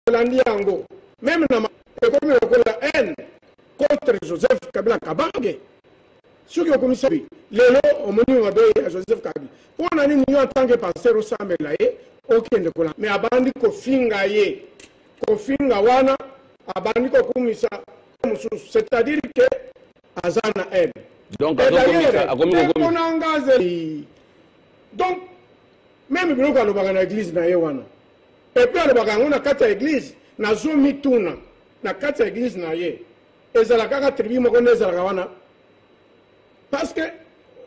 Hollandais Ango, même dans la haine contre Joseph Kabila Kabange. Ceux qui ont commis ça, les lots ont mené à Joseph Kabila. Pour on a une en tant que pasteur au Sambelaye, aucun de cela. Mais abandi ko finga ye, ko finga wana, abandi ko kumisa, c'est-à-dire que azana haine. Donc, donc, même si on a une église, et puis on a quatre églises, na zomi tuna, na quatre églises na ye, et ça la kaka tribu mo connaît ça la parce que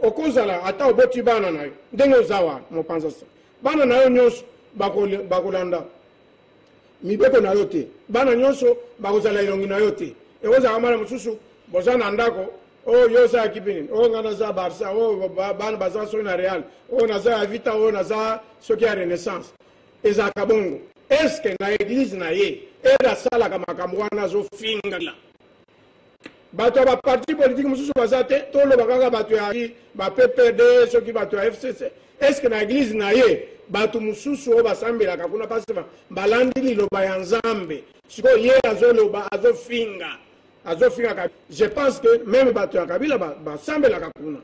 au cause là, ata oboti bana na yo, dengo zawa, mo pensa ça. Bana na yo nyos bakolanda. Mi beko na yote, bana nyoso bakozala ilongi na yote. E oza kamala mususu, bozana ndako. Oh, yo sa kipini. Oh, ngana za Barça. Oh, ban baza so na Real. Oh, naza Vita. Oh, naza so qui a Renaissance. Eza kabongo. Est-ce que na église na ye, era sala kama kamwana zo finga la. Bato ba parti politique mususu bazate, tolo bakaka bato ya ba PPD, so qui bato ya FCC. Est-ce que na église na ye, bato mususu o basambela kakuna pasema balandi li loba ya Nzambe. Siko ye azo loba azo finga. Je pense que même Batou Kabila va sembler la Kakuna.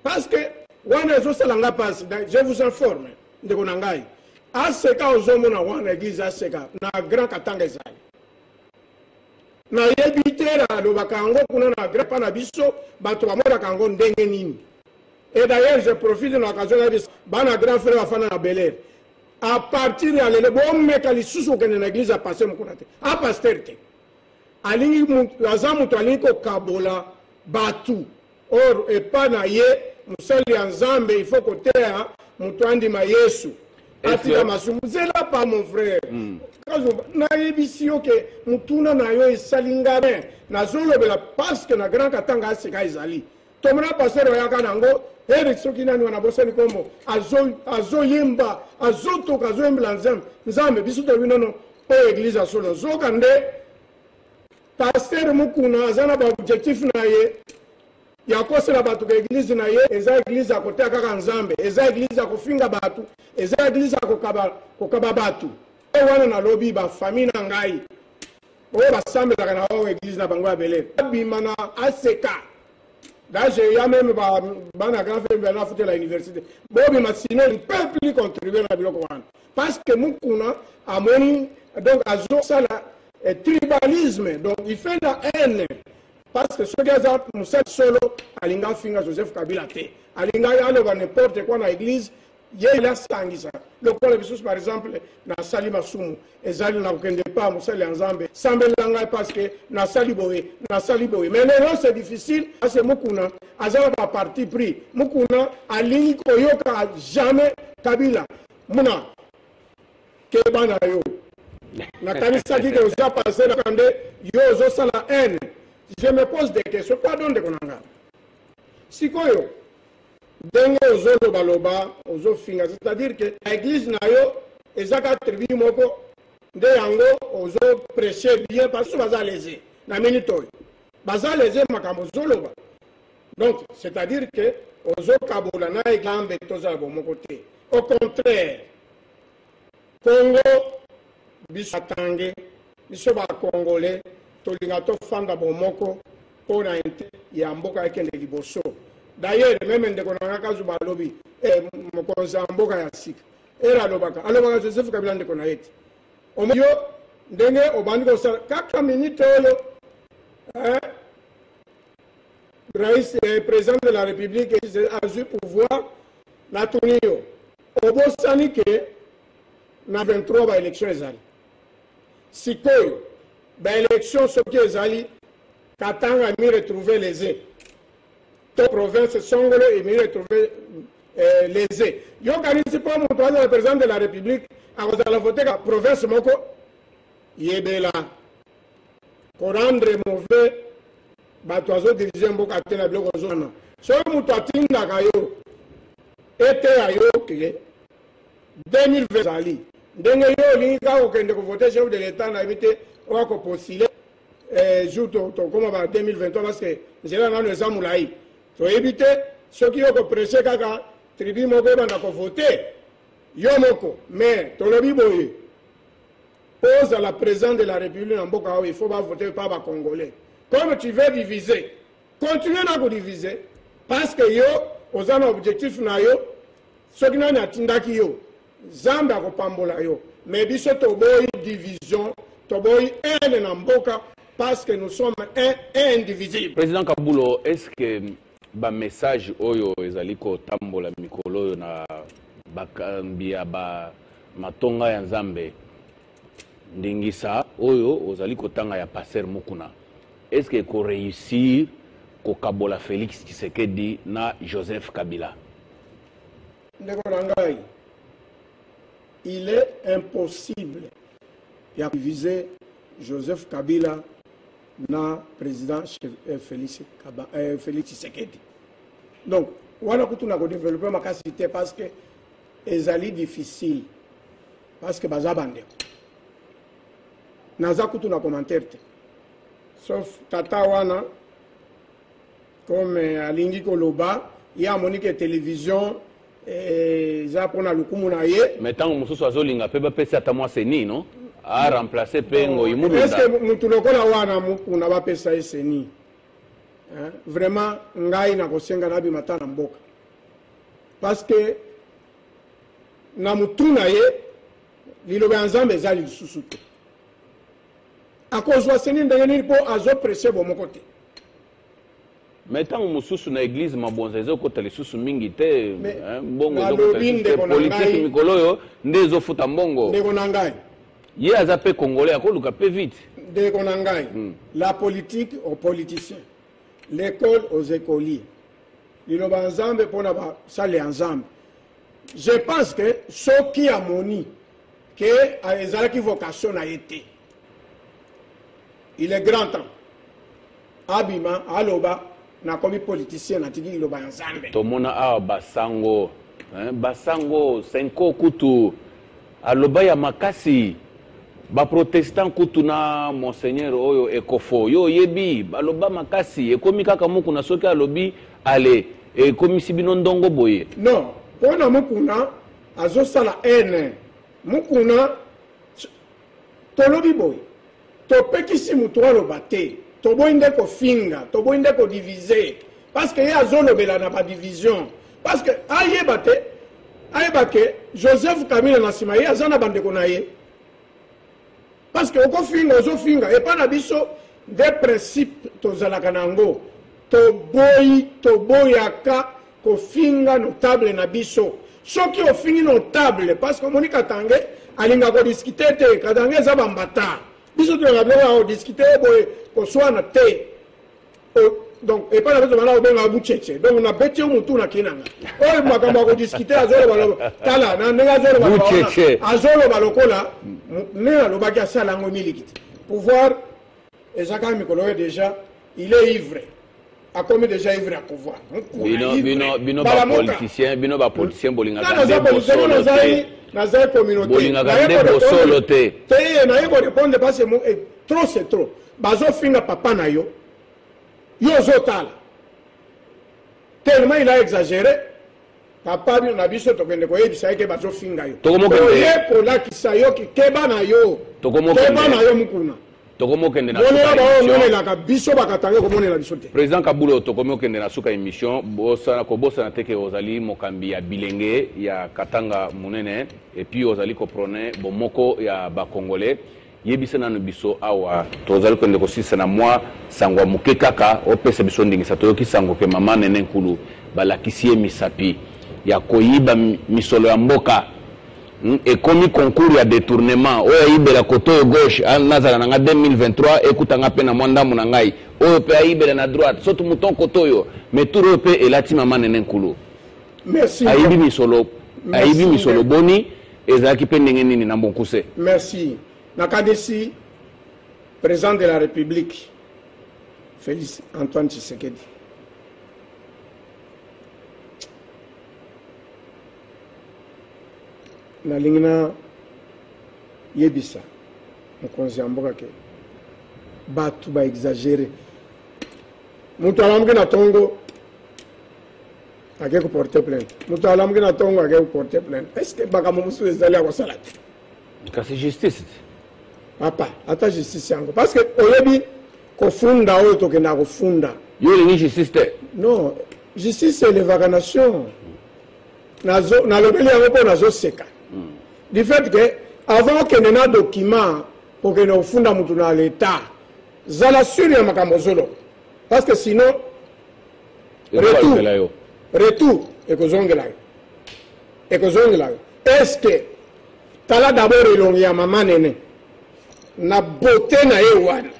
Parce que, je vous informe de Konangai. Aseka ozomona wana église aseka na grand katanga ezali. Na yebitera lo bakango kuna na grand pana biso bato bamoda kango ndenge nini. Et d'ailleurs je profite de l'occasion de bana grand frère afana na Bel Air. À partir de l'année bon mekali susu kene na église a passé mon konate. A pasteur te. Alingi azamu to alingi ko kabola batu or e pana ye musali Nzambe il faut que terre mutwandi ma Yesu atika masumuzela pa mon frère kazo na yebisi yoke mutuna na yo isalinga ben na zolo bela parce que na grand katanga asika izali tomona passer ya kanango eri soki nani wana bosani kombo azo yemba azo to kazo yemba Nzambe biso to binono o église asolo zokande pasteur mukuna azana ba objectif na ye ya kosela batu ka église na ye eza église ya kotea kaka Nzambe eza église ya kofinga batu eza église ya kokaba batu o wana na lobi ba famille na ngai o basambelaka na o église na bango ya Bel Air abima na ACK d'ailleurs ya même bana grand frère na futé la université bobi masino ne peut plus contribuer na biloko wana parce que mukuna amoni donc azo sala tribalisme, donc il fait la haine. Parce que ce gars-là, nous sommes solo, Alinga Finga Joseph Kabila T. Alinga Yaloba n'importe quoi dans l'église, il y a la sanguisa. Le Pôle Bissus, par exemple, na Sali Masumu, et Zali n'a aucun départ, Moussel et Nzambe, Sambelanga parce que na Sali Boé. Mais non, c'est difficile, parce que Mukuna, Azala va parti pris. Mukuna, Alingi Koyoka, jamais Kabila. Muna, Kebana Yo. Na kanisa dit que vous avez passé la candé, yo zo sala haine. Je me pose des questions, pardon de konanga. Si koyo, denge ozo baloba, ozo finga, c'est-à-dire que l'église na yo, ezaka tribu moko, de yango, ozo prêcher bien, parce que baza lésé, na minitoy. Baza lésé makambo zoloba. Donc, c'est-à-dire que ozo kabola na eglambe toza bon mon côté. Au contraire, Congo, biso atange biso ba congolais tolinga to fanda bomoko pona inte ya mboka ekende liboso d'ailleurs même ndeko na kazu ba lobi mokonza mboka ya sika era alobaka Joseph Kabila ndeko na yeti omoyo ndenge obandi ko sala 4 minutes oyo président de la République a eu pouvoir la tunio obosani ke na 23 ba élection ezali sikoyo ba élection soki ezali Katanga mi retrouver lésé to province Songolo et mi retrouver lésé yo kanisi po moto aza le président de la République akozala voter ka province moko yebela ko rendre mauvais bato azo diriger mboka te na biloko ozona so moto atindaka yo ete ayo ke 2020 zali ndenge yo olingi kaka kokende kovote chef de l'état na yebi te oya kopostile jour tokoma ba 2023 parce que nzela nano eza molai toyebi te soki yo koprêche kaka tribu moko ebanda kovote yo moko mais tolobi boye pose à la présidente de la République en Boka, il faut pas voter par les Congolais. Comme tu veux diviser, continue à vous diviser. Parce que yo, aux un objectif na yo, ce qui n'a tindaki yo, Zambie a pambola yo. Mais biso toboy division, toboy un Namboka, parce que nous sommes indivisibles. Président Kabulo, est-ce que ba message oyo ezaliko tambola mikolo na bakambia ba matonga ya Nzambe ndingisa oyo ozaliko tanga ya passer mukuna? Est-ce que ko réussir ko kabola Félix Tshisekedi na Joseph Kabila? Il est impossible de diviser Joseph Kabila na président Félix Tshisekedi. Donc, on a développé ma capacité parce que c'est difficile. Parce que bazabande. Naza kutu na commentaire. Sauf Tata Wana, comme Alingi Koloba, il y a Monique Télévision, za pona lukumu na ye. Mais tant que mususu azolinga pe ba pesa tamwa seni non a remplacer pengo imulunda. Est-ce que mutu lokola wana muku na ba pesa seni? Vraiment ngai na kosenga na bi matana mboka. Parce que na mutu na ye liloba Nzambe za lisusu te. A cause wa seni ndenge po azo presser bo mokote. Mais tant que na église mabonza ezokota lisusu mingi te bongo ezokota politique mikolo yo ndezo futa mbongo ndeko nangai ye azape congolais akoluka pe vite ndeko nangai la politique aux politiciens, l'école aux écoliers, liloba Nzambe pona ba sale Nzambe. Je pense que ce qui a moni que ezalaki vocation na été, il est grand temps abima aloba na komi politicien na tigi loba Nzambe. Tomona a basango basango senko kutu aloba ya makasi ba protestant kutu na monseigneur oyo ekofo yo yebi baloba makasi ekomi kaka muku na soki alobi ale ekomi sibino ndongo boye. Non, pona mukuna azo sala ene mukuna tolobi boye topekisi mutu aloba te. Toboinde ko finga, toboinde ko diviser. Parce que y a zone bela na ba division. Parce que ayebake Joseph Kabila na sima ye azana bande ko na ye. Parce que oko finga ozo finga et pas na biso des principes tozalaka nango. Toboyaka ko finga notable na biso. Soki o fingi notable parce que Monica Tange alinga ko discuter te katange za bambata. Biso tu as discuter pour soit na té. Donc et pas la besoin de benga bucheche. Donc on a bêté au mutu na kinanga. Oh makamba ko discuter azolo balo tala na nga azolo balo. Bucheche. Azolo balo kola ne lo baki asala ngo milikiti. Pouvoir ezaka mikolo déjà, il est ivre. A commis déjà ivre à pouvoir. Bino ba politicien bolinga Naza communauté. Bolinga gande bosolo te. Te na yebo répondre parce que trop c'est trop. Bazo finga papa na yo. Yo zotala. Tellement il a exagéré. Papa bi na biso to kende ko yebisa ke bazo finga yo. Ye ko la kisayo ki keba na yo. Keba na yo mukuna. Tokomo kende na Président Kabulo tokomo kende na suka émission bosa na teke ozali mokambi ya bilenge ya Katanga munene et puis ozali ko prôner bomoko ya ba congolais yebisa na biso awa tozali kende ko sisa na moi sangwa muke kaka opesa biso ndingisa toyoki sango ke mama nene nkulu balakisie misapi ya koyiba misolo ya mboka. Et comme concours ya détournement oya ibela koto gauche nazala na 2023 ekutanga pe na mwanda munangai oyo pe ibela na droite soto muton koto yo mais tout pe elati mama nene nkulu. Merci. Aibi misolo boni ezaki pe ndenge nini na Mbonkuse. Merci. Nakadesi président de la République Félix Antoine Tshisekedi. Na lingina yebisa mokonzi ya mboka ke batu ba exagérer mutu alamuki na tongo ake ko porter plainte mutu alamuki na tongo ake ko porter plainte est-ce que baka momusu ezali akosala te kasi justice papa ata justice yango parce que oyebi kofunda oyo tokenda kofunda yo lingi justice te non justice elevaka nation nalobeli yango mpo nazoseka du fait que avant okende na document kokende kofunda mutu na l'état zala sur ya makambo ozoloba parce que sinon retour ekozongela yo est-ce que tala d'abord elongi ya mama nene na beauté na ye wana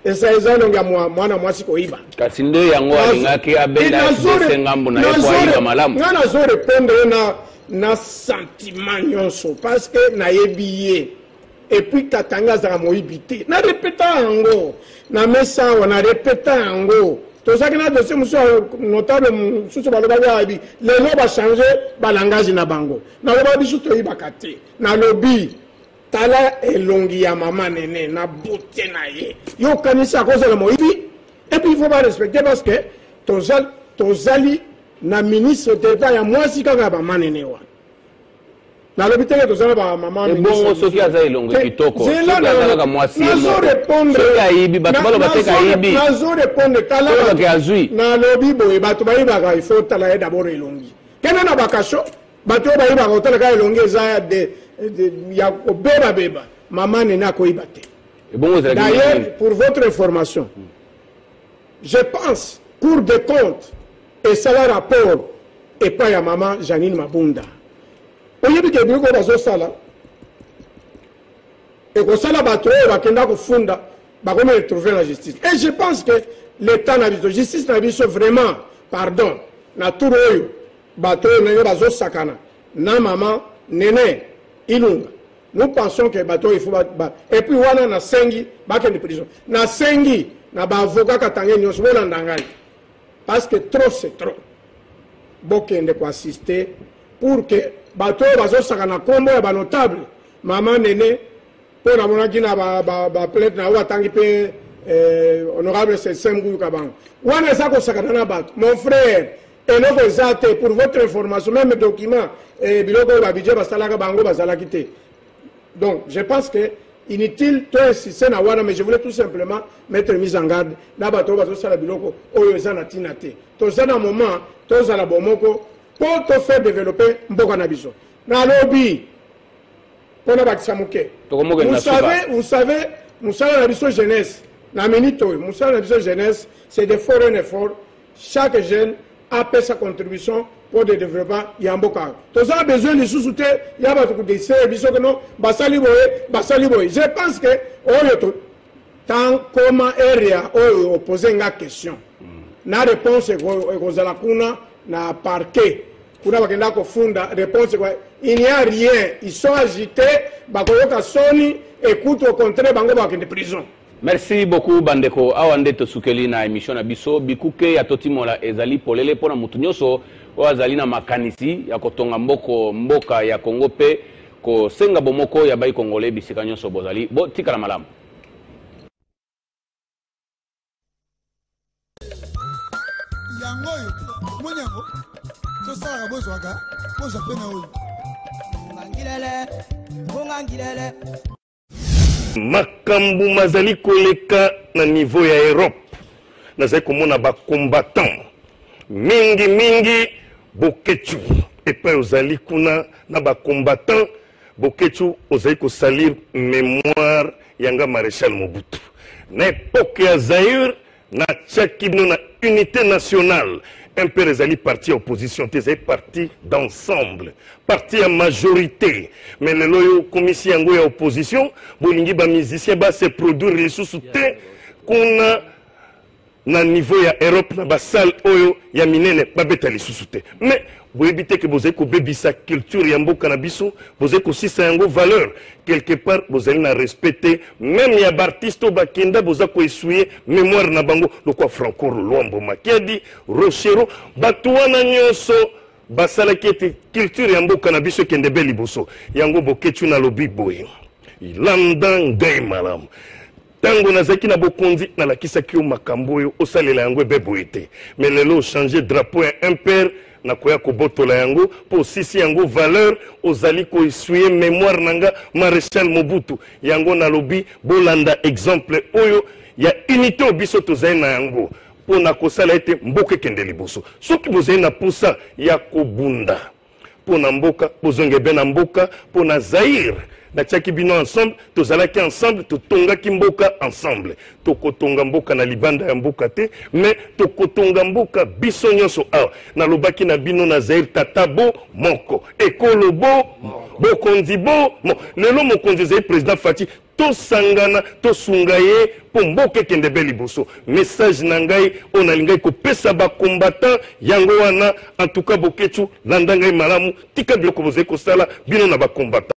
eza elongi ya mwana mwasi koyiba kasi nde yango alingaki abenda ngambo na ye po ayiba malamu nga nazorépondre na sentiment nyonso parce que nayebi ye et puis katanga azalaka moyibi te na répéta yango na mesa awa na répéta yango tozalaki na dossier mosusu notable mosusu balobaki ayebi lelo bachange balangage na bango naloba biso toyibaka te nalobi tala elongi ya mama nene na beauté na ye yo okanisa akozala moyibi et puis il faut barespecter parce que tozali na ministre d'état ya mwasi kaka ya bama nene wana nalobi teke tozala bamama ebongo soki aza elongi kitoko soki azalaka mwasi soki ayibi bato baloba teke ayibi nazorépondre talabake azwi nalobi boye bato bayibaka ifo tala ye d'abord elongi kende na bakasho bato oyo bayibaka kotalaka elongi eza ya kobebabeba mama nene akoyiba te d'ailleurs pour votre information je pense cour des comptes esala rapport epai ya mama Janine Mabunda oyebi ke biloko bazosala ekosala bato oyo bakenda kofunda bakomi retrouver la justice et je pense que l'état na biso justice na biso vraiment pardon na tour oyo bato oyo ndenge bazosakana na mama nene Ilunga nous pensons que bato il faut et puis wana nasengi bakende prison nasengi na baavocat katange nyonso bolanda ngai parce que trop c'est trop bokende koassister pour que bato bazosaka na kombo ya banotable mama nene mpo namonaki na baplainte na oyo atangi mpe honorable Sembuyu Kabango wana eza kosakana na bato mon frère eloko eza te pour votre information même document biloko oyo babidget basalaka bango bazalaki te donc je pense que inutile to insister na wana mais je voulais tout simplement mettre mise en garde na bato oyo bazosala biloko oyo eza na ntina te toza na moment tozala bomoko pour te faire développer mboka na biso nalobi mpona bakisa moke vous savez mosala na biso jeunesse na minute oyo mosala na biso jeunesse c'est de faire un effort chaque jeune apesa sa contribution pour le développement ya mboka tozala besoin lisusu te ya bato kodesere biso kono basali boye je pense que oyo tant koma area oyo opose nga question na réponse ekozala kuna na parquet kuna bakenda kofunda réponse quoi il n'y a rien ils sont agités bakoyoka soni écoute au contraire bango bakende prison. Merci beaucoup bandeko awa nde tosukeli na émission na biso bikuke ya totimola ezali polele pona mutu nyonso oyo azali na makanisi ya kotonga mboka ya Congo pe kosenga bomoko ya bai congolais bisika nyonso bozali bo tikala malamu. Yangoyo monyango tosala bozwaka boza pena oyo ngangilele makambu mazali koleka na niveau ya Europe nazali komona ba combattant mingi bokechu epai ozali kuna na ba combattant bokechu ozali ko salir mémoire yanga maréchal Mobutu na époque ya Zaïre na tchakino na unité nationale un peu les partis opposition les partis d'ensemble parti en majorité mais le loyo commission yango ya opposition bolingi ba musicien ba se produire les sous-souté qu'on na niveau ya Europe na ba salle oyo ya minene ba beta les sous-souté mais vous évitez que vous ayez bebisa culture ya mboka na biso vous ayez aussi ça yango valeur quelque part vous allez na respecter même ya artiste au bakenda vous avez essuyer mémoire na bango le quoi Franco Luambo Makedi Rochero batuana nyonso basala kete culture ya mboka na biso kende beli boso yango boketu na lobi boye ilanda ngai malam tango nazaki na bokonzi nalakisaki yo makambo oyo osalela yango ebeboye te mais lelo changer drapeau ya impère nakoya kobotola yango po sisi yango valeur ozali koessuyer mémoire nanga maréchal Mobutu yango nalobi bolanda exemple oyo ya unité obiso tozali na yango po na kosala ete mboka ekende liboso soki bozali na pusa ya kobunda po na mboka bozonge be na mboka po na Zaire natiaki bino ensemble tozalaki ensemble totongaki mboka ensemble tokotonga mboka na libanda ya mboka te mais tokotonga mboka biso nyonso awa nalobaki na bino na Zaire tata bo moko ekolo bo bokonzi bo lelo mokonzi ezali président Fati tosangana tosunga ye po mboka ekende be liboso message na ngai oyo nalingai kopesa bacombattant yango wana en tout cas Bokechu landa ngai malamu tika biloko bozali kosala bino na bacombattant